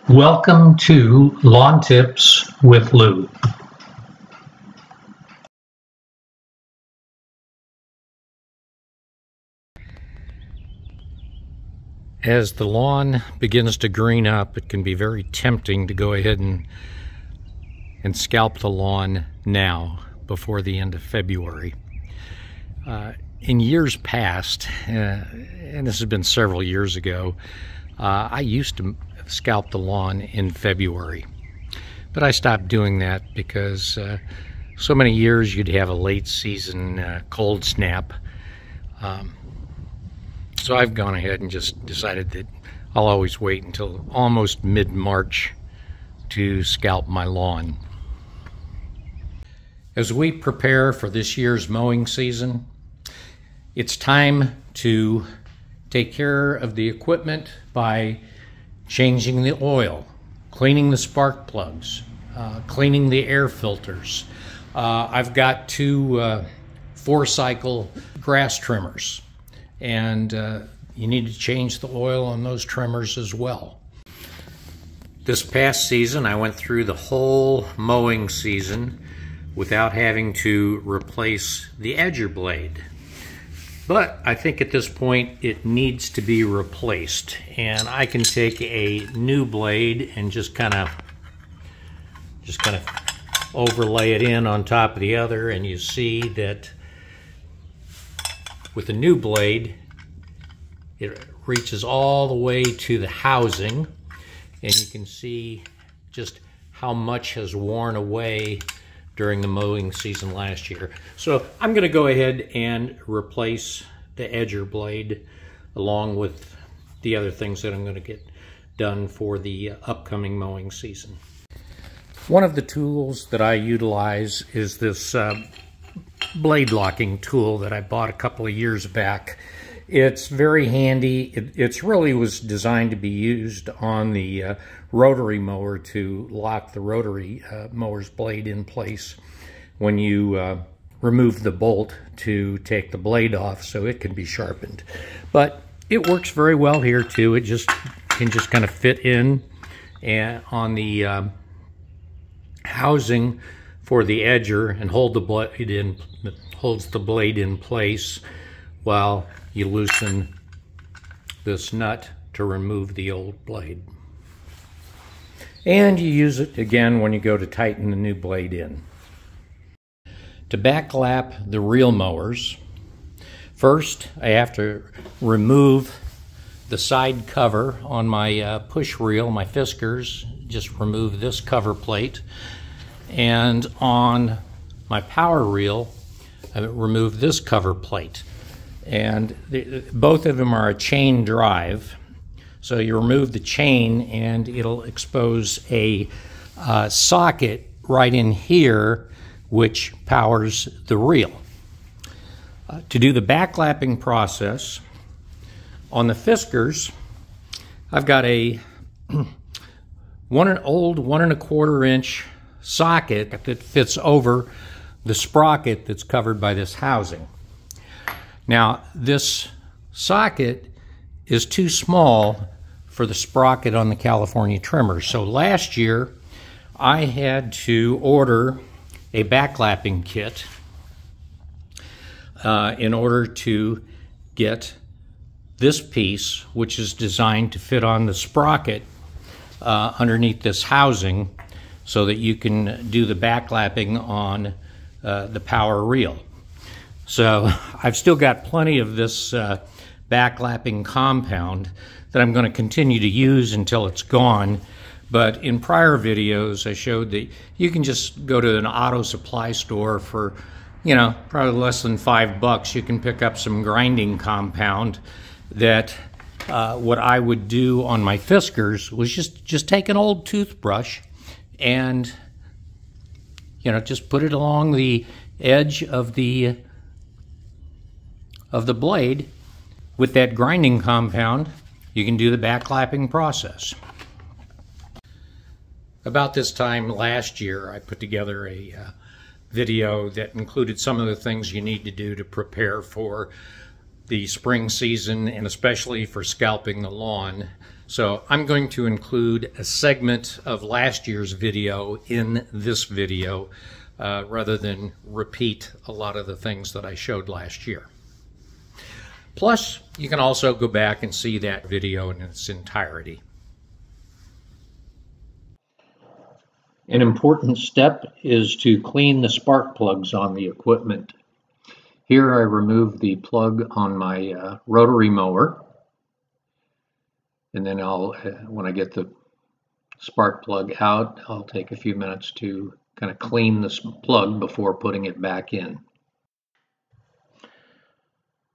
Welcome to Lawn Tips with Lou. As the lawn begins to green up, it can be very tempting to go ahead and scalp the lawn now before the end of February. In years past, and this has been several years ago, I used to scalp the lawn in February, but I stopped doing that because so many years you'd have a late season cold snap. So I've gone ahead and just decided that I'll always wait until almost mid-March to scalp my lawn. As we prepare for this year's mowing season, it's time to take care of the equipment by changing the oil, cleaning the spark plugs, cleaning the air filters. I've got two 4-cycle grass trimmers, and you need to change the oil on those trimmers as well. This past season, I went through the whole mowing season without having to replace the edger blade. But I think at this point it needs to be replaced, and I can take a new blade and just kind of overlay it in on top of the other, and you see that with the new blade it reaches all the way to the housing, and you can see just how much has worn away during the mowing season last year. So I'm going to go ahead and replace the edger blade along with the other things that I'm going to get done for the upcoming mowing season. One of the tools that I utilize is this blade locking tool that I bought a couple of years back. It's very handy. It really was designed to be used on the rotary mower to lock the rotary mower's blade in place when you remove the bolt to take the blade off so it can be sharpened. But it works very well here too. It can just kind of fit in and on the housing for the edger and holds the blade in place while you loosen this nut to remove the old blade. And you use it again when you go to tighten the new blade in. To backlap the reel mowers, first I have to remove the side cover on my push reel, my Fiskars. Just remove this cover plate. And on my power reel, I remove this cover plate. And both of them are a chain drive. So you remove the chain and it'll expose a socket right in here which powers the reel. To do the backlapping process, on the Fiskars, I've got a old 1 1/4 inch socket that fits over the sprocket that's covered by this housing. Now, this socket is too small for the sprocket on the California trimmer. So last year, I had to order a backlapping kit in order to get this piece, which is designed to fit on the sprocket underneath this housing so that you can do the backlapping on the power reel. So I've still got plenty of this backlapping compound that I'm going to continue to use until it's gone. But in prior videos, I showed that you can just go to an auto supply store for, probably less than $5. You can pick up some grinding compound that what I would do on my Fiskars was just take an old toothbrush and, just put it along the edge of the blade. With that grinding compound, you can do the backlapping process. About this time last year, I put together a video that included some of the things you need to do to prepare for the spring season, and especially for scalping the lawn. So I'm going to include a segment of last year's video in this video rather than repeat a lot of the things that I showed last year. Plus, you can also go back and see that video in its entirety. An important step is to clean the spark plugs on the equipment. Here I remove the plug on my rotary mower, and then when I get the spark plug out, I'll take a few minutes to kind of clean this plug before putting it back in.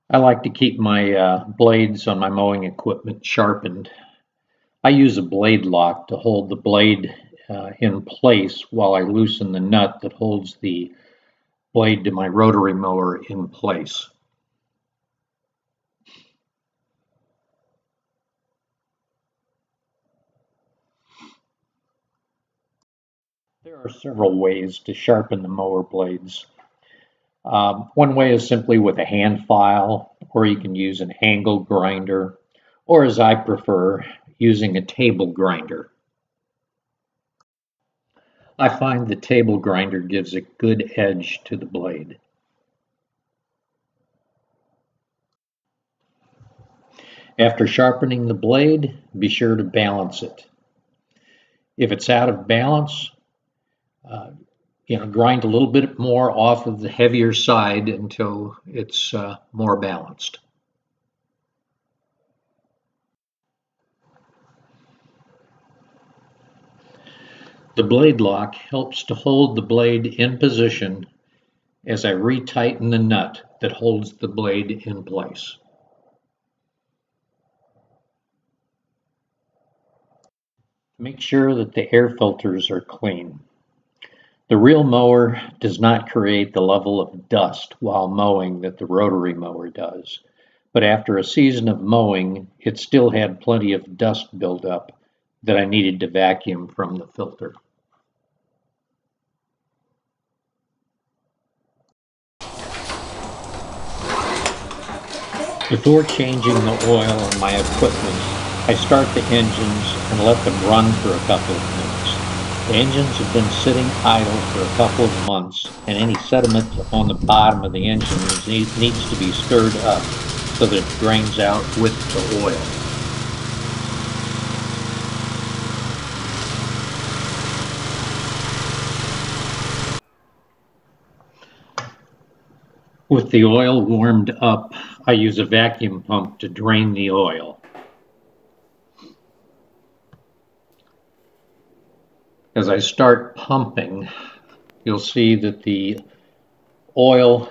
I like to keep my blades on my mowing equipment sharpened. I use a blade lock to hold the blade in place while I loosen the nut that holds the blade to my rotary mower in place. There are several ways to sharpen the mower blades. One way is simply with a hand file, or you can use an angle grinder, or as I prefer, using a table grinder. I find the table grinder gives a good edge to the blade. After sharpening the blade, be sure to balance it. If it's out of balance, grind a little bit more off of the heavier side until it's more balanced. The blade lock helps to hold the blade in position as I retighten the nut that holds the blade in place. Make sure that the air filters are clean. The reel mower does not create the level of dust while mowing that the rotary mower does, but after a season of mowing, it still had plenty of dust buildup that I needed to vacuum from the filter. Before changing the oil on my equipment, I start the engines and let them run for a couple of minutes. The engines have been sitting idle for a couple of months, and any sediment on the bottom of the engine needs to be stirred up so that it drains out with the oil. With the oil warmed up, I use a vacuum pump to drain the oil. As I start pumping, you'll see that the oil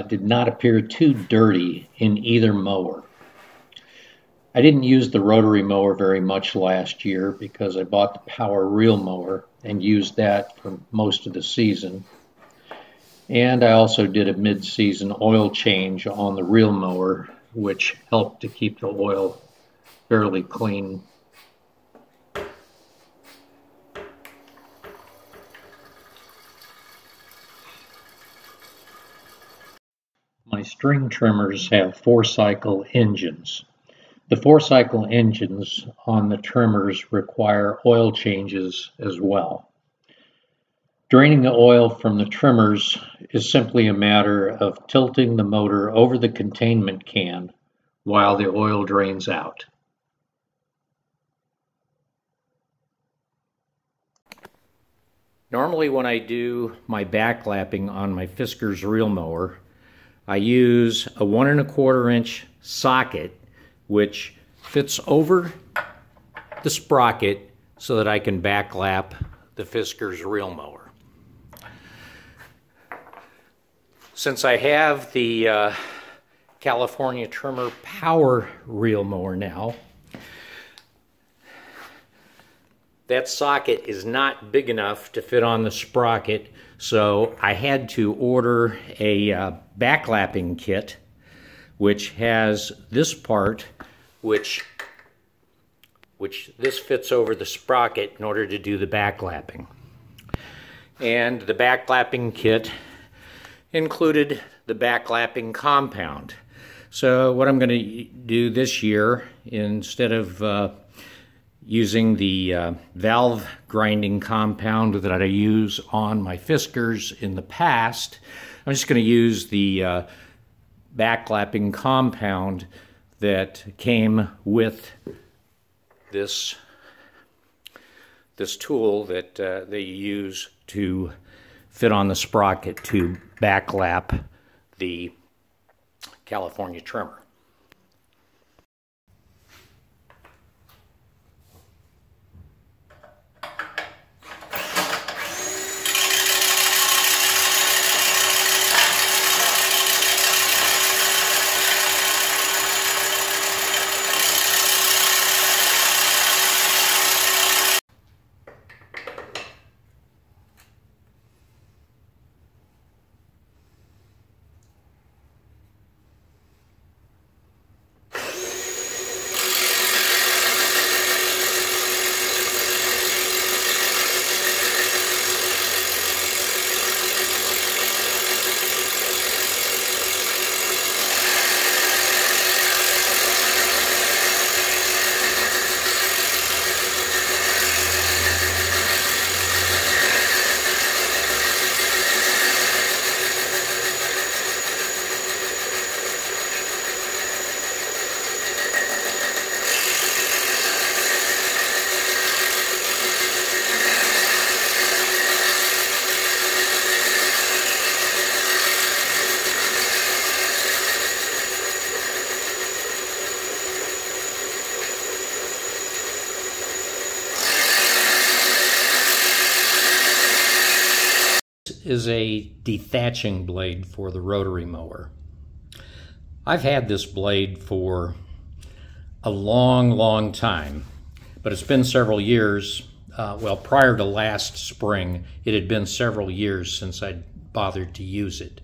did not appear too dirty in either mower. I didn't use the rotary mower very much last year because I bought the power reel mower and used that for most of the season. And I also did a mid-season oil change on the reel mower, which helped to keep the oil fairly clean. My string trimmers have 4-cycle engines. The 4-cycle engines on the trimmers require oil changes as well. Draining the oil from the trimmers is simply a matter of tilting the motor over the containment can while the oil drains out. Normally when I do my backlapping on my Fiskars reel mower, I use a 1 1/4 inch socket which fits over the sprocket so that I can backlap the Fiskars reel mower. Since I have the California Trimmer power reel mower now, that socket is not big enough to fit on the sprocket, so I had to order a backlapping kit which has this part which this fits over the sprocket in order to do the backlapping. And the backlapping kit included the backlapping compound. So what I'm going to do this year, instead of using the valve grinding compound that I use on my Fiskars in the past. I'm just going to use the backlapping compound that came with this tool that they use to fit on the sprocket to backlap the California trimmer. Is a dethatching blade for the rotary mower. I've had this blade for a long time, but it's been several years. Well, prior to last spring, it had been several years since I'd bothered to use it.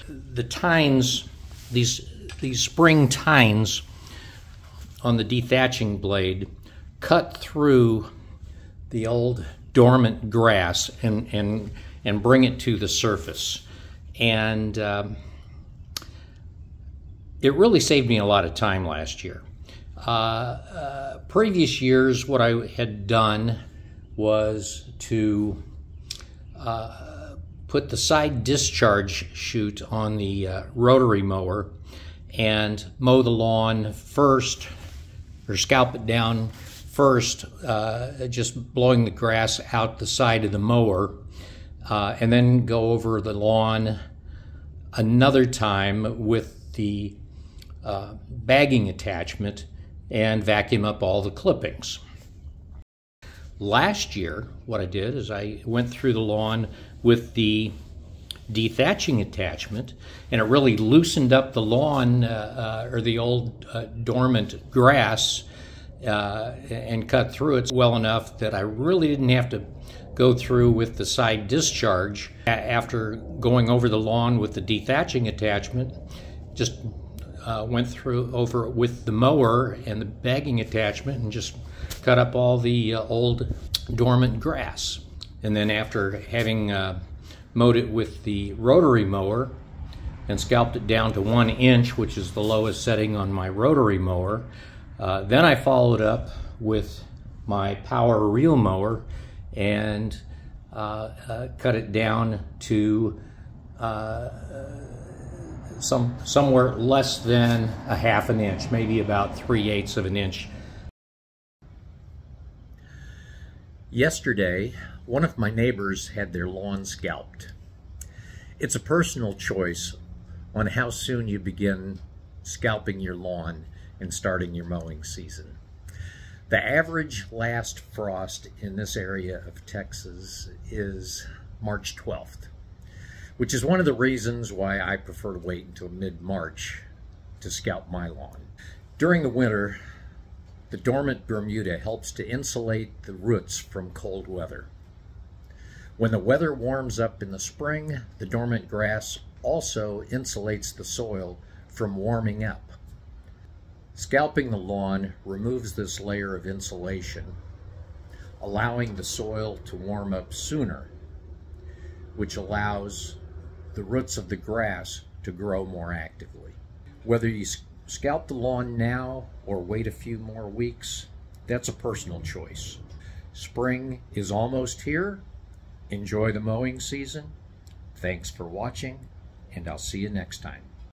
The tines, these spring tines on the dethatching blade cut through the old dormant grass and bring it to the surface. And it really saved me a lot of time last year. Previous years, what I had done was to put the side discharge chute on the rotary mower and mow the lawn first, or scalp it down first, just blowing the grass out the side of the mower, and then go over the lawn another time with the bagging attachment and vacuum up all the clippings. Last year, what I did is I went through the lawn with the dethatching attachment, and it really loosened up the lawn, or the old dormant grass, and cut through it well enough that I really didn't have to go through with the side discharge. After going over the lawn with the dethatching attachment, just went through over with the mower and the bagging attachment and just cut up all the old dormant grass. And then after having mowed it with the rotary mower and scalped it down to 1 inch, which is the lowest setting on my rotary mower, then I followed up with my power reel mower and cut it down to somewhere less than a half an inch, maybe about 3/8 of an inch. Yesterday, one of my neighbors had their lawn scalped. It's a personal choice on how soon you begin scalping your lawn and starting your mowing season. The average last frost in this area of Texas is March 12th, which is one of the reasons why I prefer to wait until mid-March to scalp my lawn. During the winter, the dormant Bermuda helps to insulate the roots from cold weather. When the weather warms up in the spring, the dormant grass also insulates the soil from warming up. Scalping the lawn removes this layer of insulation, allowing the soil to warm up sooner, which allows the roots of the grass to grow more actively. Whether you scalp the lawn now or wait a few more weeks, That's a personal choice. Spring is almost here. Enjoy the mowing season. Thanks for watching, and I'll see you next time.